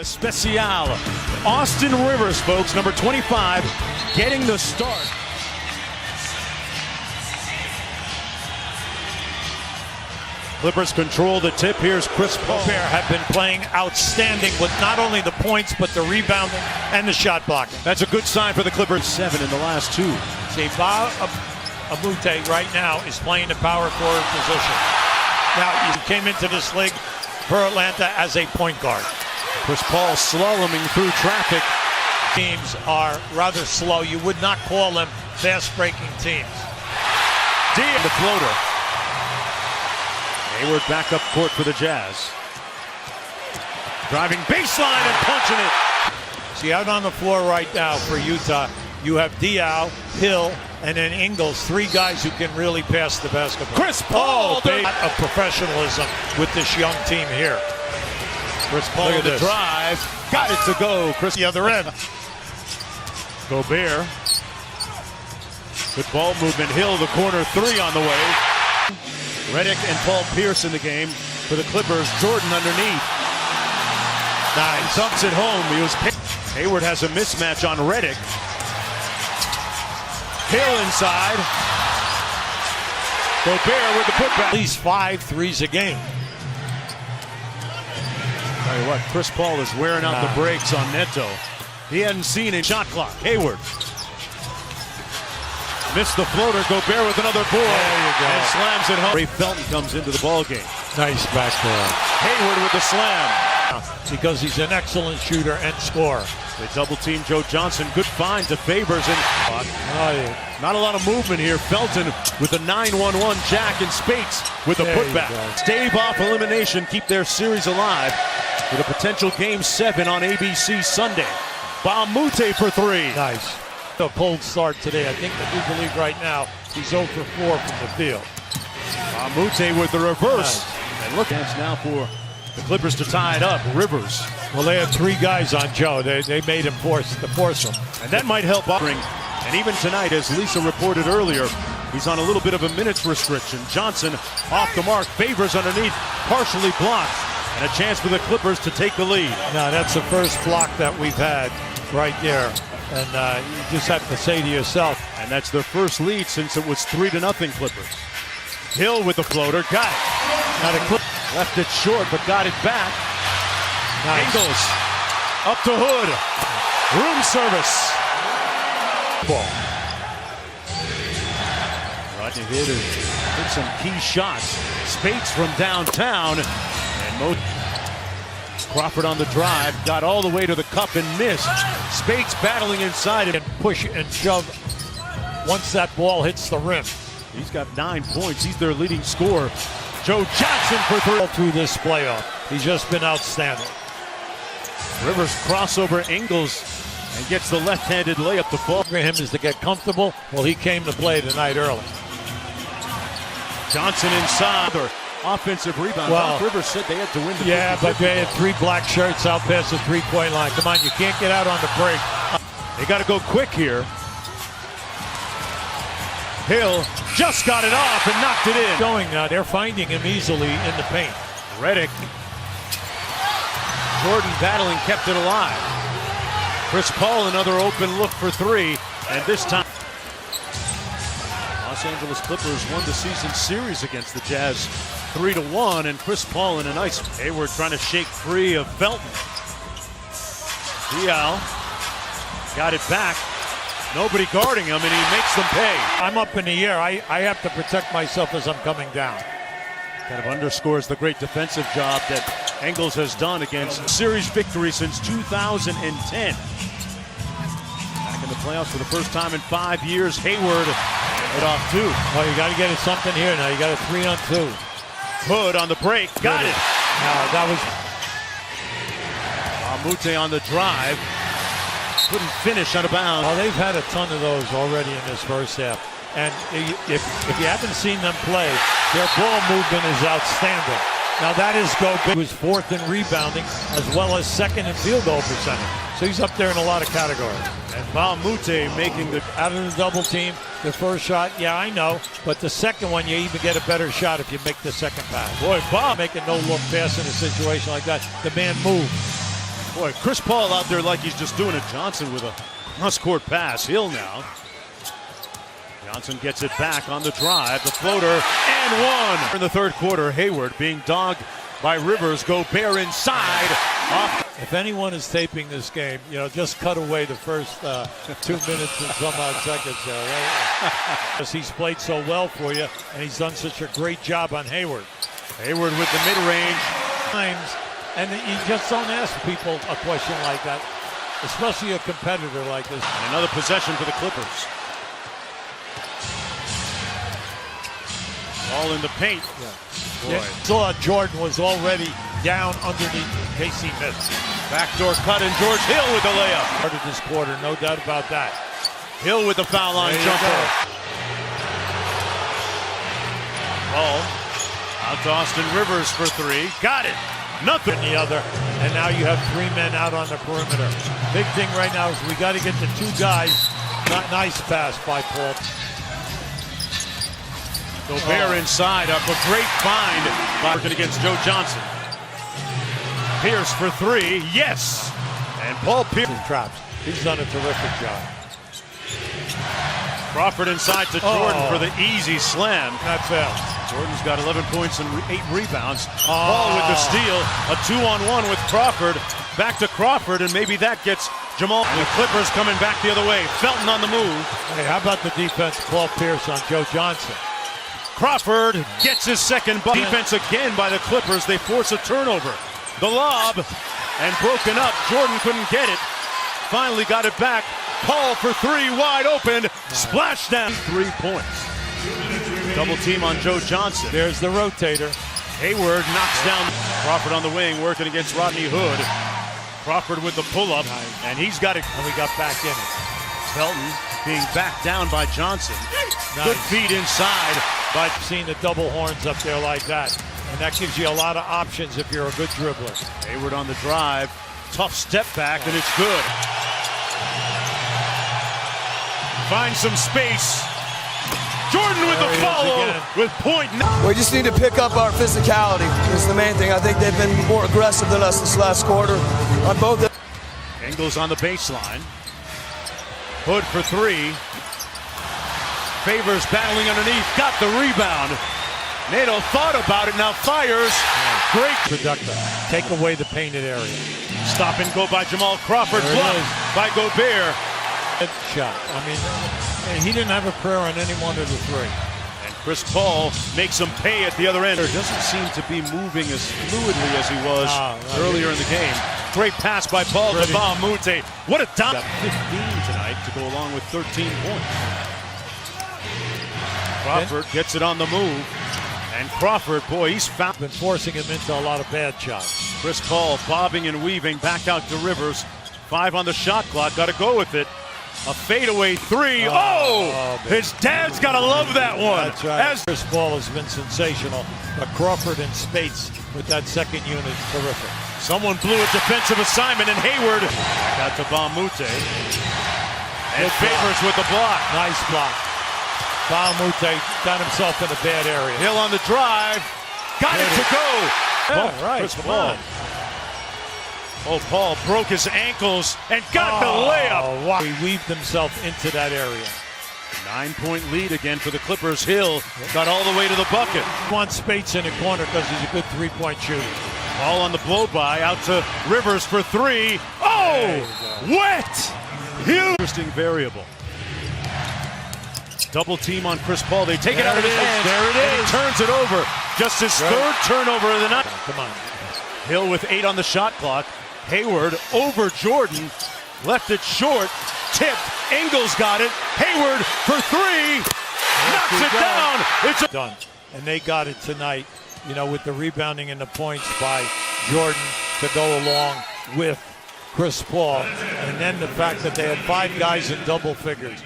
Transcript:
Especial. Austin Rivers, folks, number 25, getting the start. Clippers control the tip. Here's Chris Paul. Gobert have been playing outstanding with not only the points, but the rebounding and the shot blocking. That's a good sign for the Clippers. 7 in the last 2. See, Mbah a Moute right now is playing the power forward position. Now, he came into this league for Atlanta as a point guard. Chris Paul slaloming through traffic. Teams are rather slow. You would not call them fast-breaking teams. The floater. Hayward back up court for the Jazz. Driving baseline and punching it. See, out on the floor right now for Utah, you have Diaw, Hill, and then Ingles, 3 guys who can really pass the basketball. Chris Paul! A lot of professionalism with this young team here. Chris Paul Look at the this. drive. Got it to go. Chris The other end. Gobert. Good ball movement. Hill, the corner 3 on the way. Redick and Paul Pierce in the game for the Clippers. Jordan underneath. Nice. Dumps it home. He was picked. Hayward has a mismatch on Redick. Hill inside. Gobert with the putback. At least 5 threes a game. Tell you what, Chris Paul is wearing out the brakes on Neto. He hadn't seen a shot clock. Hayward. Missed the floater. Gobert with another board. There you go. And slams it home. Ray Felton comes into the ball game. Nice backdoor. Hayward with the slam. Because he's an excellent shooter and scorer. They double team Joe Johnson. Good find to Favors. And not a lot of movement here. Felton with the 9-1-1 jack and Spates with a putback. Stave off elimination. Keep their series alive with a potential game 7 on ABC Sunday. Mbah a Moute for 3. Nice. A cold start today. I think that we believe right now he's 0 for 4 from the field. Mbah a Moute with the reverse. Nice. And look, chance now for the Clippers to tie it up. Rivers. Well, they had 3 guys on Joe. They made him force him. And that might help offering. And even tonight, as Lisa reported earlier, he's on a little bit of a minutes restriction. Johnson off the mark. Favors underneath. Partially blocked. And a chance for the Clippers to take the lead. Now, that's the first block that we've had right there. And you just have to say to yourself. And that's their first lead since it was 3-0 Clippers. Hill with the floater. Got it. Now the Clippers Left it short, but got it back. nice. Ingles up to Hood. Room service. Ball. Rodney Hood hit some key shots. Spates from downtown. And Crawford on the drive. Got all the way to the cup and missed. Spates battling inside And push and shove once that ball hits the rim. He's got 9 points. He's their leading scorer. Joe Johnson for 3 through this playoff. He's just been outstanding. Rivers crossover Ingles and gets the left-handed layup to fall. For him is to get comfortable. Well, he came to play tonight early. Johnson inside. Offensive rebound. Well, Rivers said they had to win the Yeah, but 50-50 they had ball. 3 black shirts out past the 3-point line. Come on, you can't get out on the break. They got to go quick here. Hill just got it off and knocked it in. Going now, they're finding him easily in the paint. Redick. Jordan battling, kept it alive. Chris Paul, another open look for 3. And this time, Los Angeles Clippers won the season series against the Jazz 3-1. And Chris Paul in a nice Hayward trying to shake free of Felton. Diaw got it back. Nobody guarding him, and he makes them pay. I'm up in the air. I have to protect myself as I'm coming down. Kind of underscores the great defensive job that Ingles has done against series victory since 2010. Back in the playoffs for the first time in 5 years. Hayward hit off 2. Well, you got to get it something here now. You got a 3-on-2. Hood on the break. Got it. Now, that was Moute on the drive. Couldn't finish out of bounds. Well, they've had a ton of those already in this first half. And if you haven't seen them play, their ball movement is outstanding. Now that is Gobert, who was 4th in rebounding as well as 2nd in field goal percentage. So he's up there in a lot of categories. And Mbah a Moute making the Out of the double team, the first shot, yeah, I know. But the second one, you even get a better shot if you make the second pass. boy, Mbah Making no look pass in a situation like that. The man moved. Boy, Chris Paul out there like he's just doing it. Johnson with a cross-court pass. Hill now. Johnson gets it back on the drive. The floater and one. In the third quarter, Hayward being dogged by Rivers. Gobert inside. Off. If anyone is taping this game, just cut away the first 2 minutes and some odd seconds there. Right? Because he's played so well for you, and he's done such a great job on Hayward. Hayward with the mid-range. Times, and you just don't ask people a question like that, especially a competitor like this. And another possession for the Clippers. All in the paint. Yeah. Saw Jordan was already down underneath in case he missed. Backdoor cut, and George Hill with the layup. Started this quarter, no doubt about that. Hill with the foul line jumper. Ball out to Austin Rivers for three. Got it. Nothing. The other, and now you have 3 men out on the perimeter. Big thing right now is we got to get the 2 guys. Nice pass by Paul. Gobert inside up a great find working against Joe Johnson. Pierce for 3, yes. And Paul Pierce traps. He's done a terrific job. Crawford inside to Jordan for the easy slam. Not fair. Jordan's got 11 points and 8 rebounds. Paul with the steal. A 2-on-1 with Crawford. Back to Crawford, and maybe that gets Jamal. The Clippers coming back the other way. Felton on the move. Hey, how about the defense? Paul Pierce on Joe Johnson. Crawford gets his second bucket. Defense again by the Clippers. They force a turnover. The lob, and broken up. Jordan couldn't get it. Finally got it back. Paul for 3, wide open. Splashdown. 3 points. Double team on Joe Johnson. There's the rotator. Hayward knocks down Crawford on the wing, working against Rodney Hood. Crawford with the pull-up, and he's got it. And we got back in it. Felton being backed down by Johnson. Nice. Good feed inside. By seeing the double horns up there like that. And that gives you a lot of options if you're a good dribbler. Hayward on the drive. Tough step back, and it's good. Finds some space. Jordan with the follow with point. We just need to pick up our physicality. Is the main thing. I think they've been more aggressive than us this last quarter on both. Ingles on the baseline. Hood for 3. Favors battling underneath. Got the rebound. Nato thought about it. Now fires. Great. Productive. Take away the painted area. Stop and go by Jamal Crawford. Blocked by Gobert. Shot. I mean, he didn't have a prayer on any one of the 3. And Chris Paul makes him pay at the other end. Doesn't seem to be moving as fluidly as he was earlier in the game. Great pass by Paul to Ba Mute. What a dime. 15 tonight to go along with 13 points. Crawford gets it on the move. And Crawford, boy, he's found. Been forcing him into a lot of bad shots. Chris Paul bobbing and weaving back out to Rivers. 5 on the shot clock. Got to go with it. A fadeaway 3. His dad's got to love that one. That's right. Chris Paul has been sensational. But Crawford and Spates with that second unit, terrific. Someone blew a defensive assignment, and Hayward got to Ba Mute. And Favors with the block. Nice block. Ba Mute got himself in a bad area. Hill on the drive. Got it to go. Yeah, right. Chris Paul. Paul broke his ankles and got the layup. Wow. He weaved himself into that area. 9-point lead again for the Clippers. Hill got all the way to the bucket. Wants Spates in the corner because he's a good 3-point shooter. Ball on the blow-by out to Rivers for 3. Wet! Huge. Interesting variable. Double team on Chris Paul. They take it out of his hands. There it is. He turns it over. Just his third turnover of the night. Come on. Hill with 8 on the shot clock. Hayward over Jordan. Left it short. Tipped. Ingles got it. Hayward for 3. Knocks it down. It's done. And they got it tonight, with the rebounding and the points by Jordan to go along with Chris Paul. And then the fact that they had 5 guys in double figures.